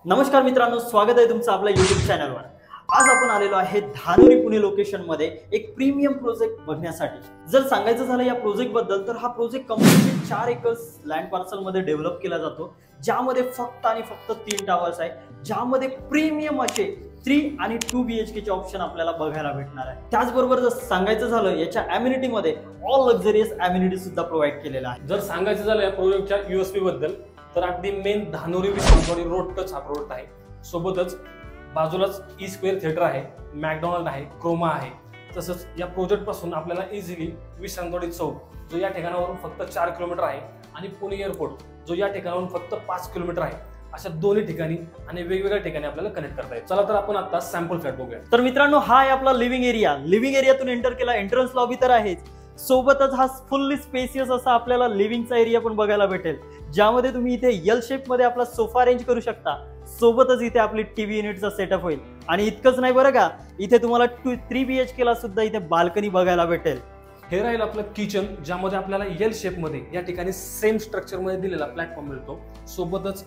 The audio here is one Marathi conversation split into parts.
नमस्कार मित्रांनो, स्वागत आहे तुमचं आपल्या YouTube चॅनलवर। आज आपण आलेलो आहे धानोरी पुणे लोकेशन मध्ये एक प्रीमियम प्रोजेक्ट बघण्यासाठी। जर सांगायचं झालं या प्रोजेक्ट बद्दल तर हा project completely 4 acres land parcel मध्ये डेव्हलप केला जातो, ज्यामध्ये फक्त आणि फक्त 3 टावर्स आहे, ज्यामध्ये प्रीमियम असे 3 आणि 2 BHK चे ऑप्शन आपल्याला बघायला भेटणार आहे। त्याचबरोबर जर सांगायचं झालं याच्या अम्युनिटी मध्ये ऑल लक्झरियस अम्युनिटी सुद्धा प्रोव्हाइड केलेला आहे। जर सांगायचं झालं या प्रोजेक्टच्या USP बद्दल तर अगदी main Dhanori Vishrantwadi road touch हा प्रोजेक्ट आहे। सोबतच बाजूलाच E-स्क्वेअर थिएटर आहे, मॅकडॉनल्ड आहे, क्रोमा आहे। तसंच या प्रोजेक्ट पासून आपल्याला इझिली विश्रांतवाडी चौक जो या ठिकाणावरून फक्त 4 किलोमीटर आहे आणि पुणे एअरपोर्ट जो या ठिकाणावरून फक्त 5 किलोमीटर आहे, अशा दोन्ही ठिकाणी आणि वेगवेगळ्या ठिकाणी आपल्याला कनेक्ट करता येईल। चला तर आपण आता सॅम्पल फ्लॅट बघूया। तर मित्रांनो, हा आहे आपला लिव्हिंग एरिया। लिव्हिंग एरियातून एंटर केला, एंट्रन्स लॉबी तर आहेच, सोबतच हा फुल्ली स्पेसियस असा आपल्याला लिव्हिंगचा एरिया पण बघायला भेटेल, ज्यामध्ये तुम्ही इथे एल शेप मध्ये आपला सोफा अरेंज करू शकता। सोबतच इथे आपली टीव्ही युनिटचा सेटअप होईल आणि इतकंच नाही बरं का, इथे तुम्हाला 3 BHK ला सुद्धा इथे बाल्कनी बघायला भेटेल। हे राहील आपलं किचन, ज्यामध्ये आपल्याला एल शेप मध्ये या ठिकाणी सेम स्ट्रक्चर मध्ये दिलेला प्लॅटफॉर्म मिळतो। सोबतच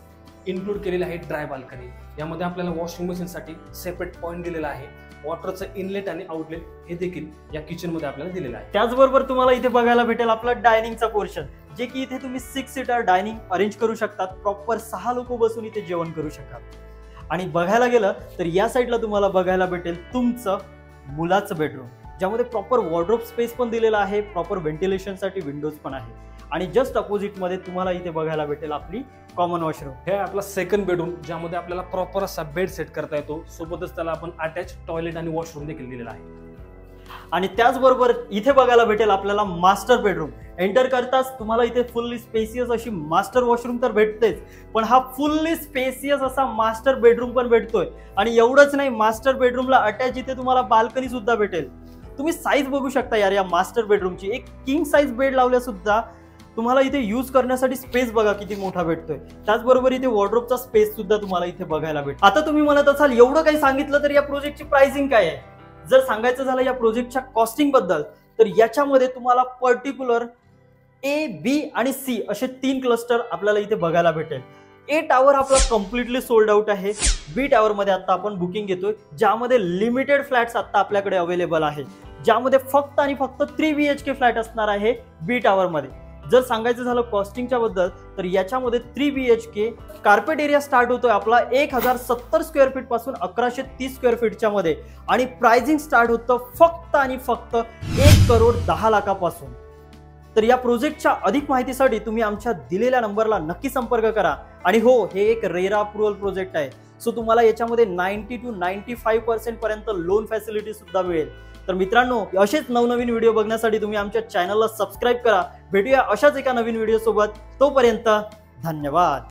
इन्क्लूड केलेले आहे ड्राय बाल्कनी, यामध्ये आपल्याला वॉशिंग मशीन साठी सेपरेट पॉइंट दिलेला आहे। वॉटरचं इनलेट आणि आउटलेट हे देखील या किचन मध्ये आपल्याला दिलेलं आहे। त्याचबरोबर तुम्हाला इथे बघायला भेटेल आपला डायनिंगचा पोर्शन, जे की इथे तुम्ही 6 सीटर डायनिंग अरेंज करू शकतात। प्रॉपर 6 लोक बसून इथे जेवण करू शकतात। आणि बघायला गेलं तर या साईडला तुम्हाला बघायला भेटेल तुमचं मुलाचं बेडरूम, ज्यामध्ये प्रॉपर वॉर्डरोब स्पेस पण दिलेला आहे, प्रॉपर व्हेंटिलेशन साठी विंडोज पण आहे। आणि जस्ट अपोजिट मध्ये तुम्हाला इथे बघायला भेटेल आपली कॉमन वॉशरूम। हे आपला सेकंड बेडरूम, ज्यामध्ये आपल्याला प्रॉपर असा बेड सेट करता येतो। सोबतच त्याला आपण अटॅच टॉयलेट आणि वॉशरूम देखील दिलेला आहे। आणि त्याचबरोबर इथे बघायला भेटेल आपल्याला मास्टर बेडरूम। एंटर करताच तुम्हाला इथे फुल्ली स्पेसियस अशी मास्टर वॉशरूम तर भेटतेच, पण हा फुल्ली स्पेसियस असा मास्टर बेडरूम पण भेटतोय। आणि एवढंच नाही, मास्टर बेडरूमला अटॅच इथे तुम्हाला बाल्कनी सुद्धा भेटेल। तुम्ही साईज बघू शकता यार या मास्टर बेडरूमची, एक किंग साईज बेड लावल्या सुद्धा तुम्हाला इथे यूज करण्यासाठी स्पेस बघा किती मोठा भेटतोय। त्याचबरोबर इथे वॉर्डरोबचा स्पेस सुद्धा तुम्हाला इथे बघायला भेटेल। आता तुम्ही म्हणत असाल एवढं काही सांगितलं तर या प्रोजेक्टची प्राइसिंग काय आहे? जर सांगायचं झालं या प्रोजेक्टच्या कॉस्टिंग बद्दल तर याच्यामध्ये तुम्हाला पर्टिक्युलर A, B आणि C असे 3 क्लस्टर आपल्याला इथे बघायला भेटेल। A टावर आपला कम्प्लिटली सोल्ड आउट आहे। B टावर मध्ये आता आपण बुकिंग घेतोय, ज्यामध्ये लिमिटेड फ्लॅट्स आता आपल्याकडे अवेलेबल आहे, ज्यामध्ये फक्त आणि फक्त 3 BHK फ्लॅट असणार आहे B टावर मध्ये। जर सांगायचं झालं कॉस्टिंगच्या बद्दल तर याच्यामध्ये 3 BHK कार्पेट एरिया स्टार्ट होतोय आपला 1070 स्क्वेअर फीट पासून 1130 स्क्वेअर फीटच्या मध्ये, आणि प्राइसिंग स्टार्ट होतं फक्त आणि फक्त 1,10,00,000 तर या प्रोजेक्टच्या अधिक माहितीसाठी तुम्ही आमच्या दिलेल्या नंबरला नक्की संपर्क करा। आणि हो, हे एक रेरा अप्रुव्हल प्रोजेक्ट आहे, सो तुम्हाला याच्यामध्ये 90 to 95% पर्यंत लोन फॅसिलिटी सुद्धा मिळेल। तर मित्रांनो, असेच नवनवीन व्हिडिओ बघण्यासाठी तुम्ही आमच्या चॅनलला सबस्क्राईब करा। भेटूया अशाच एका नवीन व्हिडिओ सोबत, तोपर्यंत धन्यवाद।